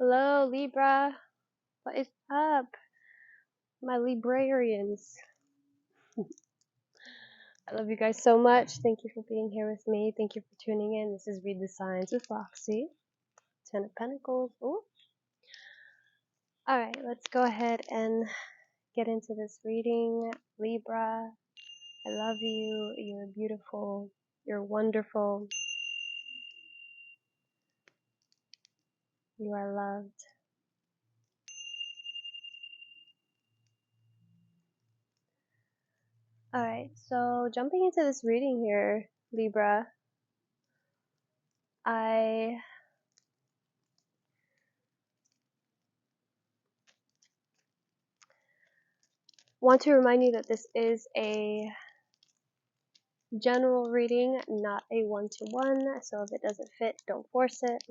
Hello, Libra. What is up, my Librarians? I love you guys so much. Thank you for being here with me. Thank you for tuning in. This is Read the Signs with Roxy. Ten of Pentacles. Ooh. Alright, let's go ahead and get into this reading. Libra, I love you. You're beautiful. You're wonderful. You are loved. Alright, so jumping into this reading here, Libra, I want to remind you that this is a general reading, not a one-to-one, so if it doesn't fit, don't force it.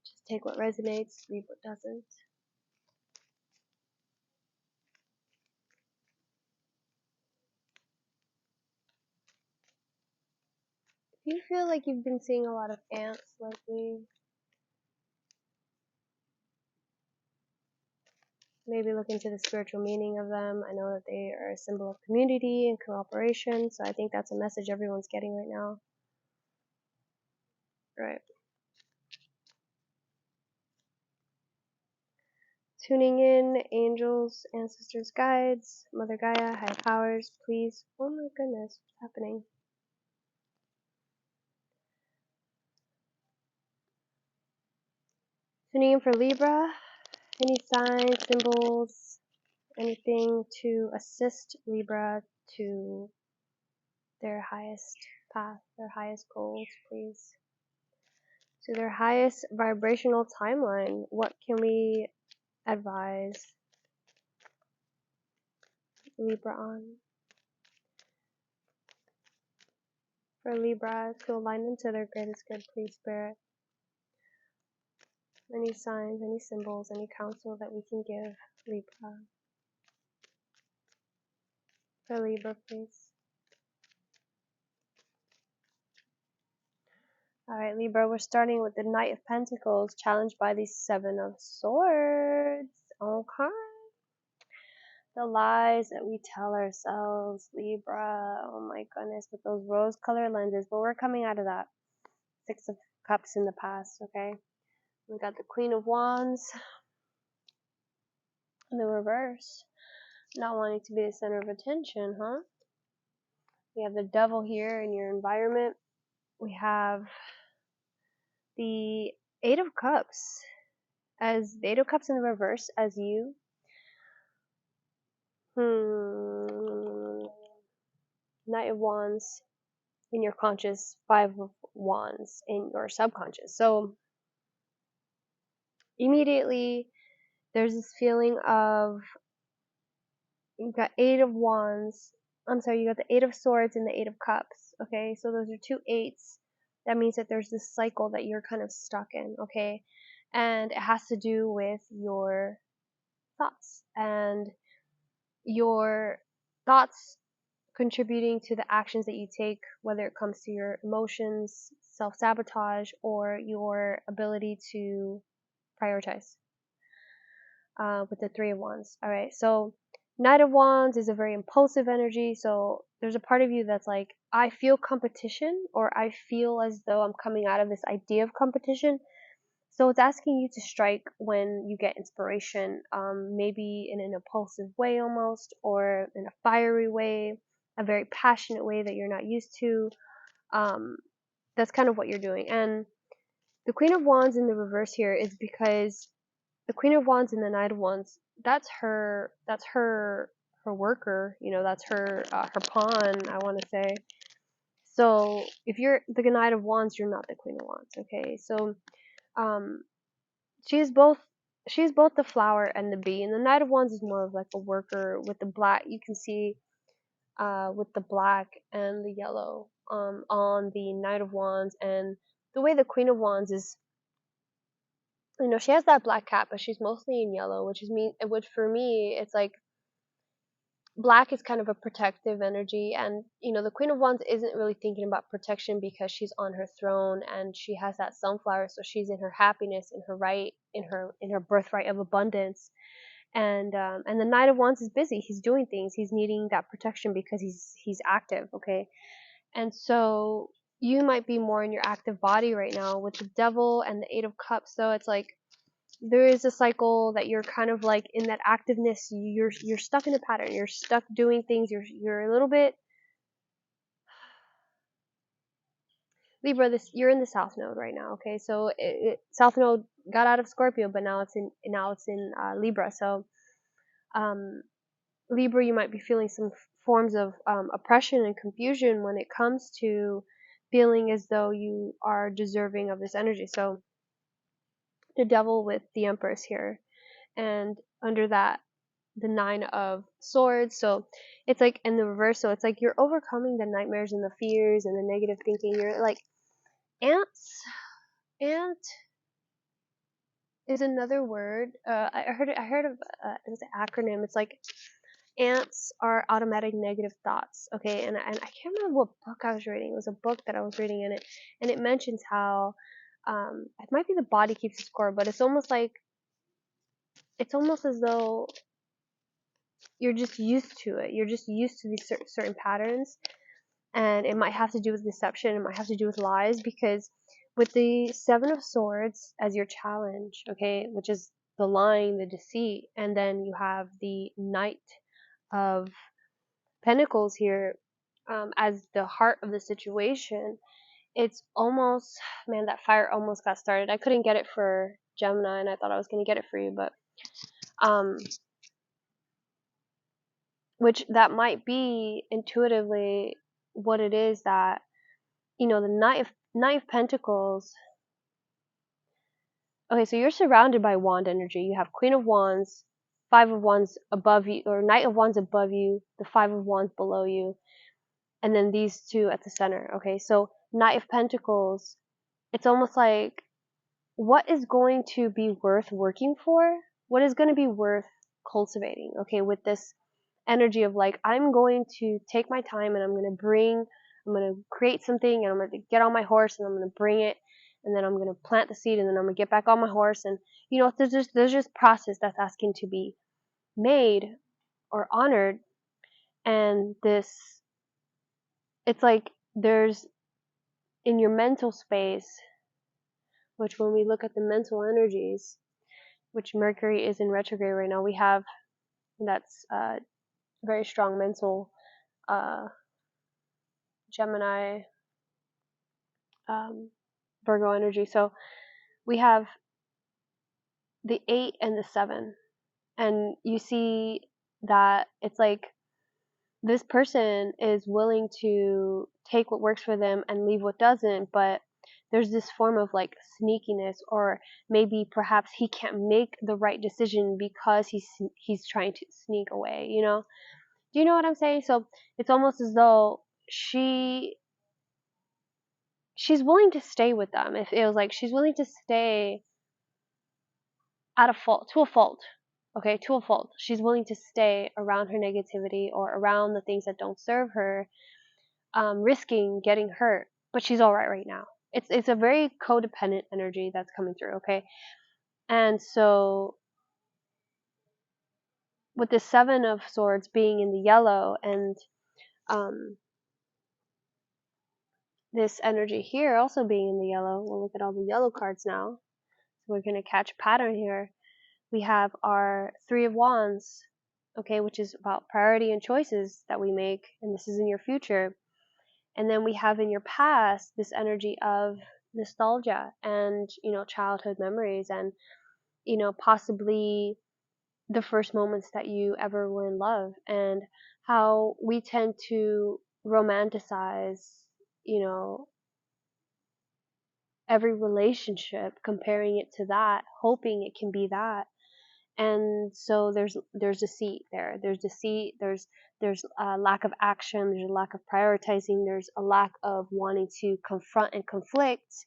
Just take what resonates, leave what doesn't. If you feel like you've been seeing a lot of ants lately, maybe look into the spiritual meaning of them. I know that they are a symbol of community and cooperation, so I think that's a message everyone's getting right now. Right. Tuning in, angels, ancestors, guides, Mother Gaia, high powers, please. Oh my goodness, what's happening? Tuning in for Libra, any signs, symbols, anything to assist Libra to their highest path, their highest goals, please. To their highest vibrational timeline. What can we advise Libra on? For Libra to align them to their greatest good, please, Spirit. Any signs, any symbols, any counsel that we can give Libra. For Libra, please. Alright, Libra, we're starting with the Knight of Pentacles, challenged by the Seven of Swords. Okay. The lies that we tell ourselves, Libra. Oh my goodness, with those rose-colored lenses. But we're coming out of that. Six of Cups in the past, okay? We got the Queen of Wands in the reverse. Not wanting to be the center of attention, huh? We have the Devil here in your environment. We have the Eight of Cups. As the Eight of Cups in the reverse as you. Knight of Wands in your conscious, Five of Wands in your subconscious. So immediately there's this feeling of, you've got Eight of Wands, you got the Eight of Swords and the Eight of Cups, okay? So those are two eights. That means that there's this cycle that you're kind of stuck in, okay? And it has to do with your thoughts, and your thoughts contributing to the actions that you take, whether it comes to your emotions, self-sabotage, or your ability to prioritize. With the Three of Wands. Alright, so Knight of Wands is a very impulsive energy, so there's a part of you that's like, I feel competition, or I feel as though I'm coming out of this idea of competition. So it's asking you to strike when you get inspiration, maybe in an impulsive way almost, or in a fiery way, a very passionate way that you're not used to. That's kind of what you're doing. And the Queen of Wands in the reverse here is because the Queen of Wands and the Knight of Wands, that's her worker, that's her pawn, I want to say. So if you're the Knight of Wands, you're not the Queen of Wands, okay? So she's both the flower and the bee, and the Knight of Wands is more of like a worker with the black. You can see with the black and the yellow on the Knight of Wands, and the way the Queen of Wands is, she has that black cap, but she's mostly in yellow, which for me, it's like black is kind of a protective energy, and the Queen of Wands isn't really thinking about protection because she's on her throne and she has that sunflower, so she's in her happiness, in her right, in her birthright of abundance. And the Knight of Wands is busy. He's doing things. He's needing that protection because he's active. Okay, and so you might be more in your active body right now with the Devil and the Eight of Cups. So it's like there is a cycle that you're kind of like in that activeness. You're stuck in a pattern. You're stuck doing things. You're a little bit Libra. You're in the South Node right now. Okay, so South Node got out of Scorpio, but now it's in Libra. So Libra, you might be feeling some forms of oppression and confusion when it comes to feeling as though you are deserving of this energy. So the Devil with the Empress here, and under that the Nine of Swords. So it's like in the reverse. So it's like you're overcoming the nightmares and the fears and the negative thinking. You're like ants. Ant is another word. I heard of it's an acronym. It's like ants are automatic negative thoughts. Okay, and I can't remember what book I was reading. It was a book that I was reading in it, and it mentions how it might be the body keeps score, but it's almost as though you're just used to it. You're just used to these certain patterns, and it might have to do with deception. It might have to do with lies, because with the Seven of Swords as your challenge, okay, which is the lying, the deceit, and then you have the Knight of Pentacles here as the heart of the situation. It's almost, man, that fire almost got started. I couldn't get it for Gemini, and I thought I was going to get it for you, but which that might be intuitively what it is that the Knight of Pentacles. Okay, so you're surrounded by wand energy. You have Queen of Wands, Five of Wands above you, or Knight of Wands above you, the Five of Wands below you, and then these two at the center. Okay, so Knight of Pentacles, it's almost like, what is going to be worth working for? What is going to be worth cultivating? Okay, with this energy of like, I'm going to take my time and I'm going to create something, and I'm going to get on my horse and I'm going to bring it, and then I'm going to plant the seed, and then I'm going to get back on my horse. And there's just process that's asking to be made or honored. And it's like there's in your mental space, which when we look at the mental energies, which Mercury is in retrograde right now, we have that's very strong mental Gemini, Virgo energy. So we have the 8 and the 7, and you see that it's like this person is willing to take what works for them and leave what doesn't, but there's this form of like sneakiness, or maybe perhaps he can't make the right decision because he's trying to sneak away. Do you know what I'm saying? So it's almost as though she's willing to stay with them. It feels like she's willing to stay at a fault, to a fault. Okay, to a fault. She's willing to stay around her negativity or around the things that don't serve her, risking getting hurt. But she's all right now. It's a very codependent energy that's coming through. Okay, and so with the Seven of Swords being in the yellow, and this energy here also being in the yellow, we'll look at all the yellow cards now. So we're going to catch a pattern here. We have our Three of Wands, okay, which is about priority and choices that we make, and this is in your future. And then we have in your past this energy of nostalgia and childhood memories, and possibly the first moments that you ever were in love, and how we tend to romanticize every relationship, comparing it to that, hoping it can be that. And so there's deceit there. There's deceit. There's a lack of action. There's a lack of prioritizing. There's a lack of wanting to confront and conflict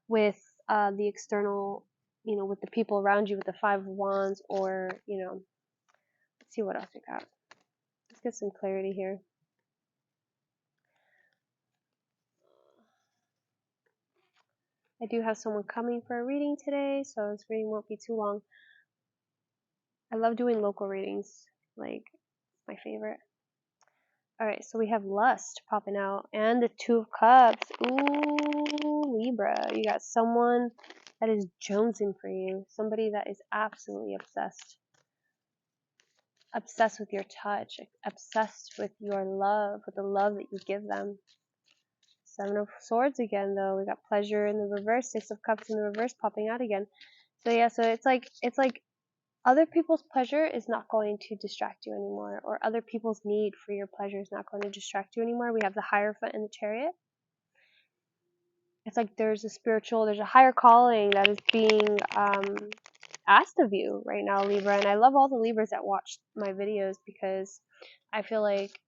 with the external, with the people around you, with the Five of Wands, or let's see what else we got. get some clarity here. I do have someone coming for a reading today, so this reading won't be too long. I love doing local readings. Like, it's my favorite. Alright, so we have lust popping out and the Two of Cups. Ooh, Libra. You got someone that is jonesing for you. Somebody that is absolutely obsessed. Obsessed with your touch. Obsessed with your love, with the love that you give them. Seven of Swords again, though. We got pleasure in the reverse. Six of Cups in the reverse popping out again. So yeah, so it's like other people's pleasure is not going to distract you anymore, or other people's need for your pleasure is not going to distract you anymore. We have the Hierophant and the Chariot. It's like there's a higher calling that is being asked of you right now, Libra. And I love all the Libras that watch my videos because I feel like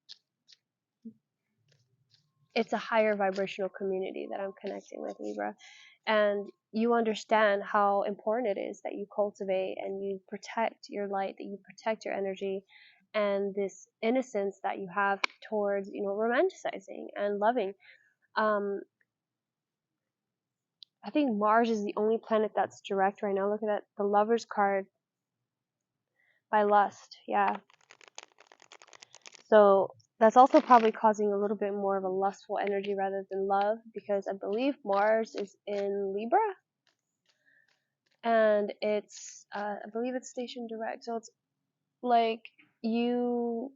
it's a higher vibrational community that I'm connecting with, Libra. And you understand how important it is that you cultivate and you protect your light, that you protect your energy, and this innocence that you have towards, romanticizing and loving. I think Mars is the only planet that's direct right now. Look at that, the Lover's card by Lust. Yeah. So that's also probably causing a little bit more of a lustful energy rather than love, because I believe Mars is in Libra, and it's I believe it's stationed direct. So it's like it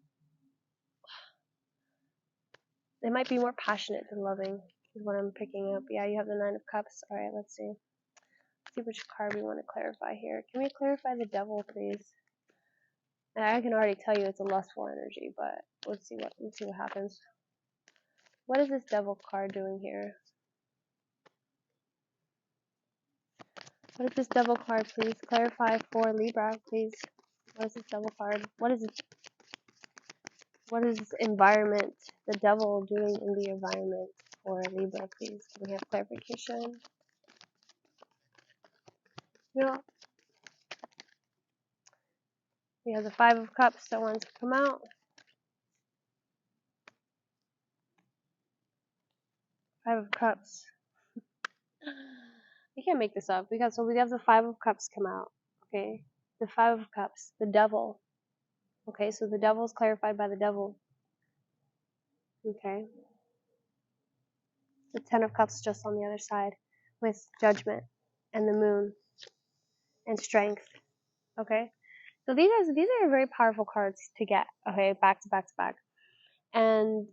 might be more passionate than loving is what I'm picking up. Yeah, you have the Nine of Cups. All right, let's see. Let's see which card we want to clarify here. Can we clarify the Devil, please? And I can already tell you it's a lustful energy, but let's see what happens. What is this Devil card doing here? What is this Devil card, please? Clarify for Libra, please. What is this Devil card? What is this environment, the Devil doing in the environment for Libra, please? Can we have clarification? We have the Five of Cups that wants to come out. Five of Cups. We can't make this up. We have the Five of Cups come out. Okay, the Five of Cups, the Devil. Okay, so the Devil is clarified by the Devil. Okay, the Ten of Cups just on the other side with Judgment and the Moon and Strength. Okay, so these are very powerful cards to get. Okay, back to back to back, and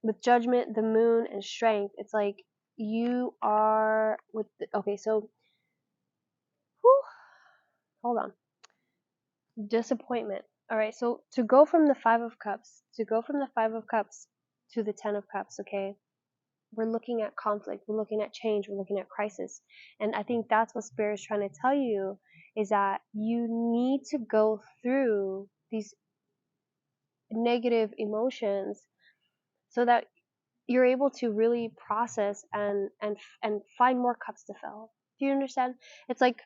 with Judgment, the Moon, and Strength, it's like you are with. Okay, so. Hold on. Disappointment. All right, so to go from the Five of Cups to the Ten of Cups, okay, we're looking at conflict, we're looking at change, we're looking at crisis. And I think that's what Spirit is trying to tell you, is that you need to go through these negative emotions so that you're able to really process and find more cups to fill. Do you understand? It's like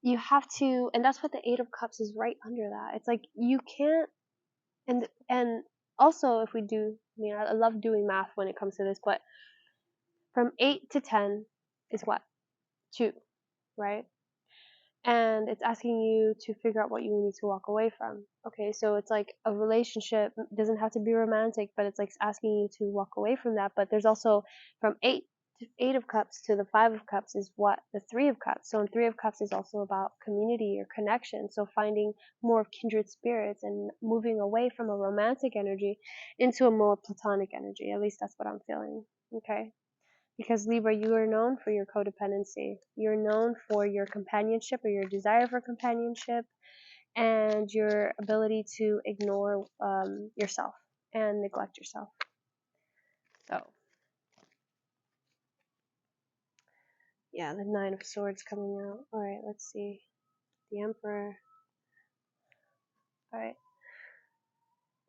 you have to, and that's what the Eight of Cups is right under that. It's like you can't, and also if we do, I love doing math when it comes to this, but from 8 to 10 is what? 2, right? And it's asking you to figure out what you need to walk away from. Okay, so it's like a relationship doesn't have to be romantic, but it's like asking you to walk away from that. But there's also from 8 of Cups to the Five of Cups is what? The Three of Cups. So in Three of Cups is also about community or connection. So finding more of kindred spirits and moving away from a romantic energy into a more platonic energy. At least that's what I'm feeling. Okay. Because Libra, you are known for your codependency. You're known for your companionship or your desire for companionship and your ability to ignore yourself and neglect yourself. So, yeah, the Nine of Swords coming out. Alright, let's see. The Emperor. Alright.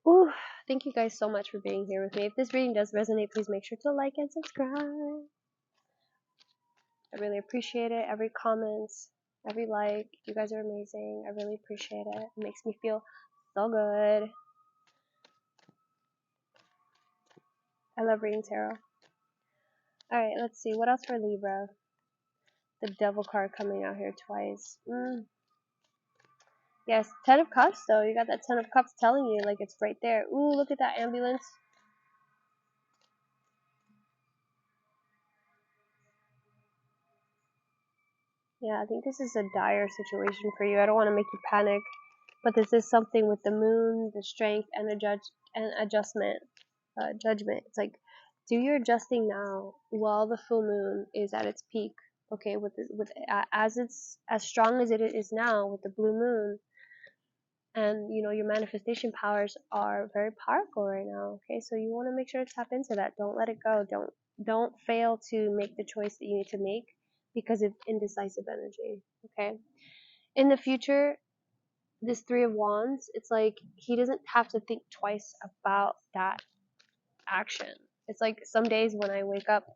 Ooh, thank you guys so much for being here with me. If this reading does resonate, please make sure to like and subscribe. I really appreciate it. Every comment, every like. You guys are amazing. I really appreciate it. It makes me feel so good. I love reading tarot. Alright, let's see. What else for Libra? The Devil card coming out here twice. Yes, Ten of Cups though. You got that Ten of Cups telling you like it's right there. Ooh, look at that ambulance. Yeah, I think this is a dire situation for you. I don't want to make you panic, but this is something with the moon, the strength, and adjustment, judgment. It's like, do your adjusting now while the full moon is at its peak. Okay, as it's as strong as it is now with the blue moon, and you know your manifestation powers are very powerful right now. Okay, so you want to make sure to tap into that. Don't let it go. Don't fail to make the choice that you need to make because of indecisive energy. Okay, in the future, this Three of Wands, it's like he doesn't have to think twice about that action. It's like some days when I wake up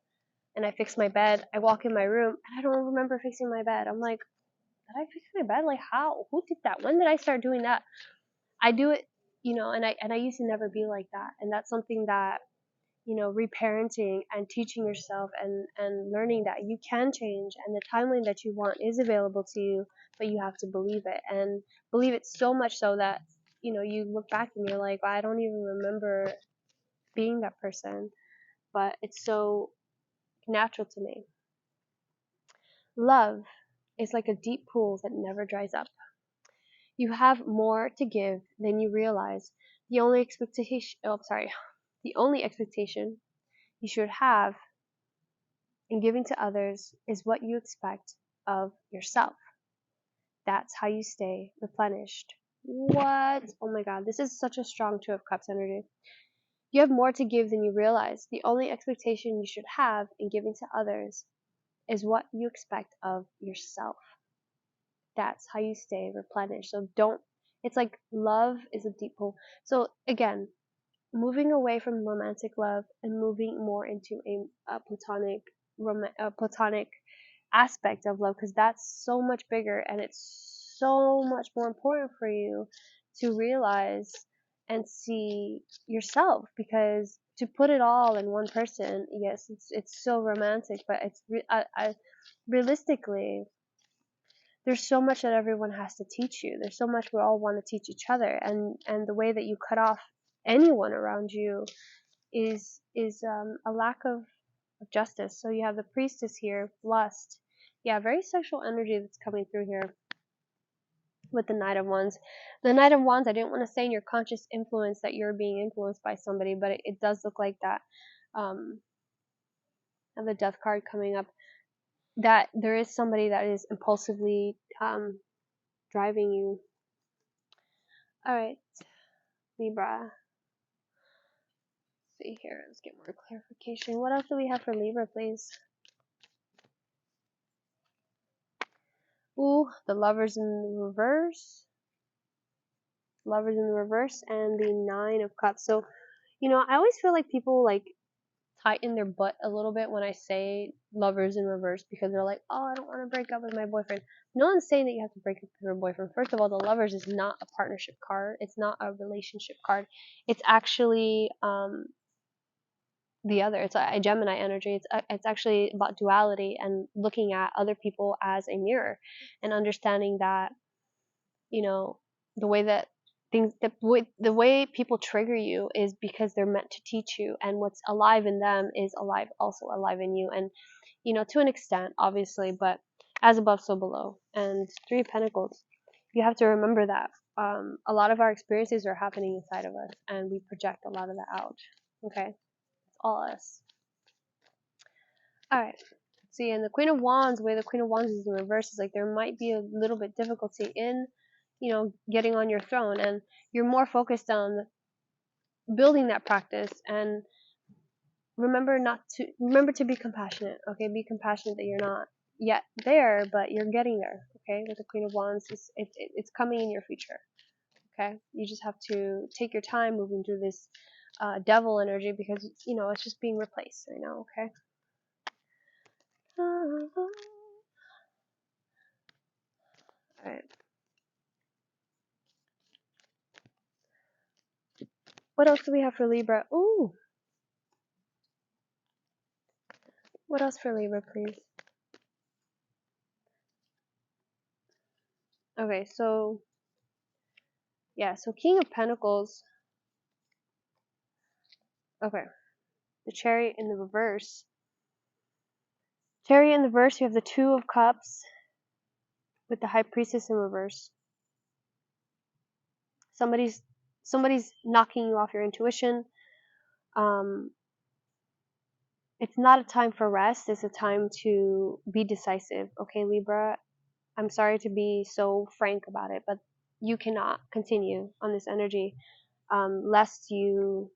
and I fix my bed, I walk in my room and I don't remember fixing my bed. I'm like, did I fix my bed? Like how? Who did that? When did I start doing that? I do it, you know, and I used to never be like that. And that's something that, you know, reparenting and teaching yourself and learning that you can change and the timeline that you want is available to you, but you have to believe it and believe it so much so that, you know, you look back and you're like, I don't even remember being that person, but it's so natural to me. Love is like a deep pool that never dries up. You have more to give than you realize. The only expectation, the only expectation you should have in giving to others is what you expect of yourself. That's how you stay replenished. What? Oh my god, this is such a strong Two of Cups energy. You have more to give than you realize. The only expectation you should have in giving to others is what you expect of yourself. That's how you stay replenished. So don't, it's like love is a deep pool. So again, moving away from romantic love and moving more into a platonic aspect of love, because that's so much bigger and it's so much more important for you to realize and see yourself, because to put it all in one person, yes, it's so romantic, but it's realistically there's so much that everyone has to teach you. There's so much we all want to teach each other, and the way that you cut off anyone around you is a lack of justice. So you have the Priestess here, lust. Yeah, very sexual energy that's coming through here with the Knight of Wands. The Knight of Wands, I didn't want to say in your conscious influence that you're being influenced by somebody, but it does look like that. And the Death card coming up, that there is somebody that is impulsively driving you. Alright, Libra. Let's see here, let's get more clarification. What else do we have for Libra, please? Ooh, the Lovers in the reverse. Lovers in the reverse and the Nine of Cups. So, you know, I always feel like people like tighten their butt a little bit when I say lovers in reverse, because they're like, oh, I don't want to break up with my boyfriend. No one's saying that you have to break up with your boyfriend. First of all, the lovers is not a partnership card. It's not a relationship card. It's actually the other. It's a Gemini energy. It's actually about duality and looking at other people as a mirror and understanding that, you know, the way that the way people trigger you is because they're meant to teach you, and what's alive in them is also alive in you, and you know, to an extent, obviously, but as above, so below. And Three of Pentacles, you have to remember that a lot of our experiences are happening inside of us, and we project a lot of that out. Okay, it's all us. All right. See, and the Queen of Wands, the way the Queen of Wands is in reverse, is like there might be a little bit difficulty in, you know, getting on your throne, and you're more focused on building that practice. And remember to be compassionate. Okay, be compassionate that you're not yet there, but you're getting there. Okay, with the Queen of Wands, it's coming in your future. Okay, you just have to take your time moving through this devil energy, because you know it's just being replaced right now. Okay. Alright. What else do we have for Libra? Ooh. What else for Libra, please? Okay, so yeah, so King of Pentacles. Okay, the Chariot in the reverse. Chariot in the reverse, you have the Two of Cups with the High Priestess in reverse. Somebody's knocking you off your intuition. It's not a time for rest. It's a time to be decisive. Okay, Libra, I'm sorry to be so frank about it, but you cannot continue on this energy lest you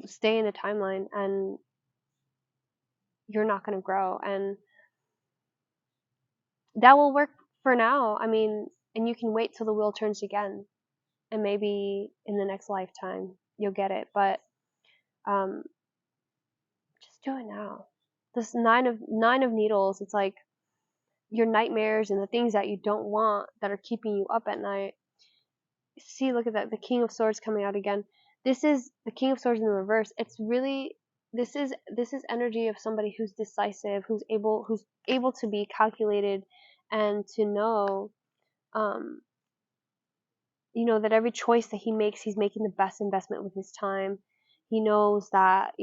stay in the timeline and you're not going to grow. And that will work for now. I mean, and you can wait till the wheel turns again, and maybe in the next lifetime you'll get it. But just do it now. This nine of needles, it's like your nightmares and the things that you don't want that are keeping you up at night. See, look at that, the King of Swords coming out again. This is the King of Swords in the reverse. It's really, this is energy of somebody who's decisive, who's able to be calculated and to know that every choice that he makes, he's making the best investment with his time. He knows that,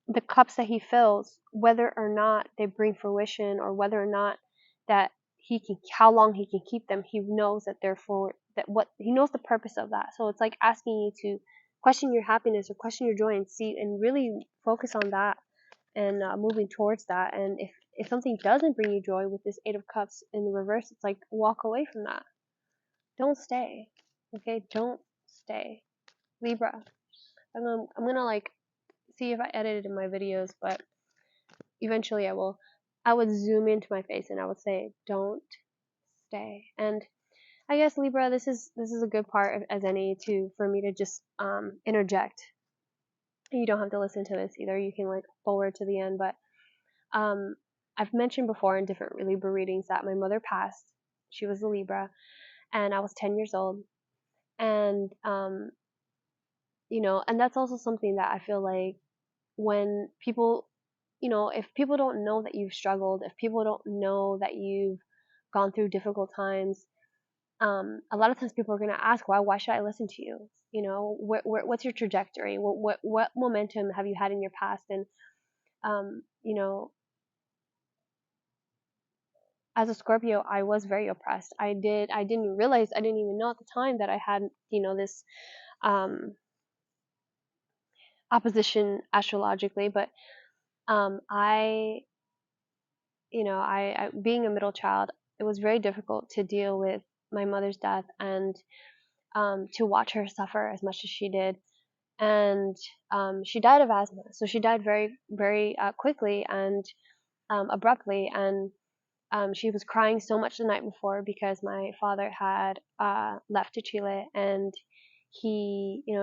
the cups that he fills, whether or not they bring fruition or whether or not that how long he can keep them, he knows that he knows the purpose of that. So it's like asking you to question your happiness or question your joy and really focus on that and moving towards that. And if something doesn't bring you joy with this Eight of Cups in the reverse, it's like walk away from that. Don't stay. Okay, don't stay. Libra. I'm gonna like see if I edited in my videos, but eventually I would zoom into my face and I would say, don't stay. And I guess Libra, this is a good part as any for me to just interject. You don't have to listen to this either. You can like forward to the end, but I've mentioned before in different Libra readings that my mother passed. She was a Libra, and I was 10 years old. And and that's also something that I feel like when people, if people don't know that you've struggled, if people don't know that you've gone through difficult times, a lot of times people are going to ask, why should I listen to you? What's your trajectory? What momentum have you had in your past? And, as a Scorpio, I was very oppressed. I didn't realize, I didn't even know at the time that I had, this, opposition astrologically, but, I being a middle child, it was very difficult to deal with my mother's death and to watch her suffer as much as she did. And she died of asthma, so she died very, very quickly and abruptly. And she was crying so much the night before because my father had left to Chile, and she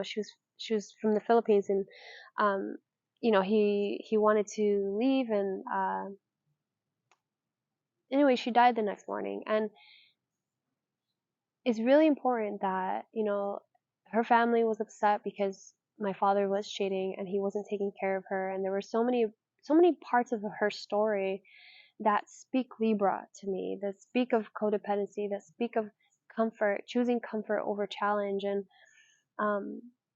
was from the Philippines, and he wanted to leave, and anyway, she died the next morning. And it's really important that, her family was upset because my father was cheating and he wasn't taking care of her. And there were so many parts of her story that speak Libra to me, that speak of codependency, that speak of comfort, choosing comfort over challenge. And,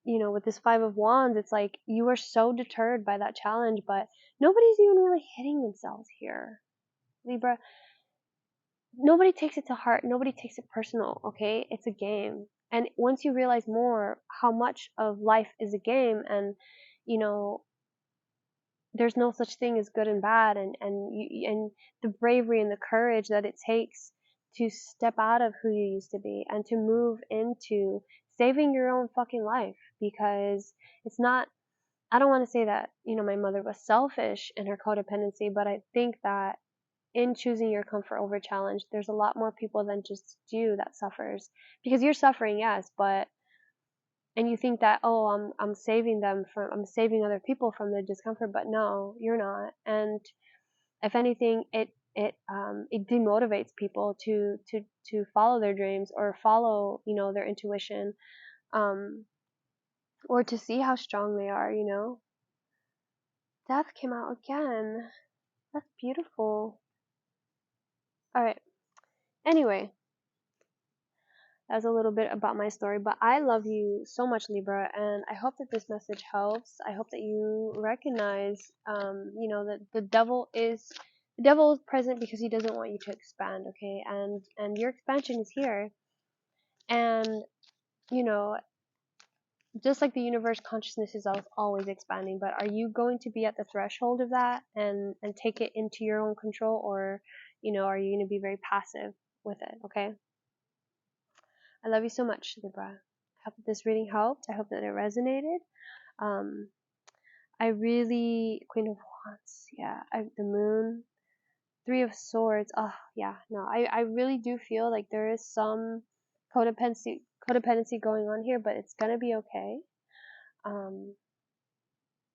with this Five of Wands, it's like you were so deterred by that challenge, but nobody's even really hitting themselves here, Libra. Nobody takes it to heart. Nobody takes it personal, okay? It's a game. And once you realize more how much of life is a game, and, there's no such thing as good and bad, and the bravery and the courage that it takes to step out of who you used to be and to move into saving your own fucking life. Because it's not, I don't want to say that, my mother was selfish in her codependency, but I think that in choosing your comfort over challenge, there's a lot more people than just you that suffers. Because you're suffering, yes, but, and you think that, oh, I'm saving other people from the discomfort, but no, you're not. And if anything, it demotivates people to follow their dreams or follow, their intuition, or to see how strong they are, Death came out again. That's beautiful. Alright. Anyway, that's a little bit about my story, but I love you so much, Libra, and I hope that this message helps. I hope that you recognize, that the devil is present because he doesn't want you to expand, okay? And your expansion is here, and you know, just like the universe, consciousness is always expanding. But are you going to be at the threshold of that and take it into your own control, or are you going to be very passive with it? Okay. I love you so much, Libra. I hope that this reading helped. I hope that it resonated. Um, I really, Queen of Wands, yeah, the Moon, Three of Swords. Oh, yeah, no, I really do feel like there is some codependency going on here, but it's gonna be okay.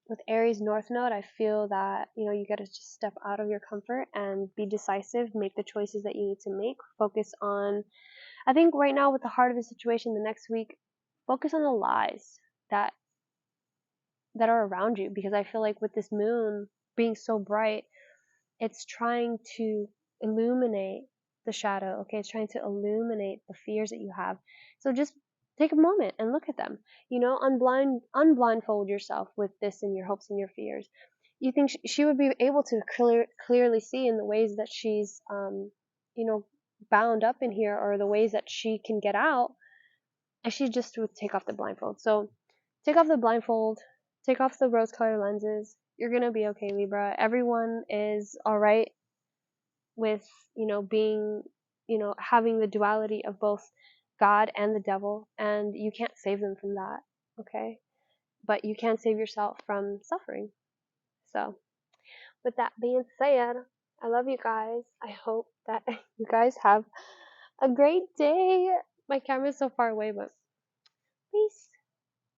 With Aries North Node, I feel that you gotta just step out of your comfort and be decisive, make the choices that you need to make. Focus on, I think right now with the heart of the situation, the next week, focus on the lies that are around you, because I feel like with this moon being so bright, it's trying to illuminate the shadow, okay? It's trying to illuminate the fears that you have. So just take a moment and look at them. Unblindfold yourself with this and your hopes and your fears. You think she would be able to clearly see in the ways that she's, bound up in here, or the ways that she can get out, and she just would take off the blindfold. So take off the blindfold, take off the rose-colored lenses. You're gonna be okay, Libra. Everyone is alright with, being, having the duality of both God and the devil, and you can't save them from that, okay? But you can save yourself from suffering. So, with that being said, I love you guys. I hope that you guys have a great day. My camera's so far away, but peace.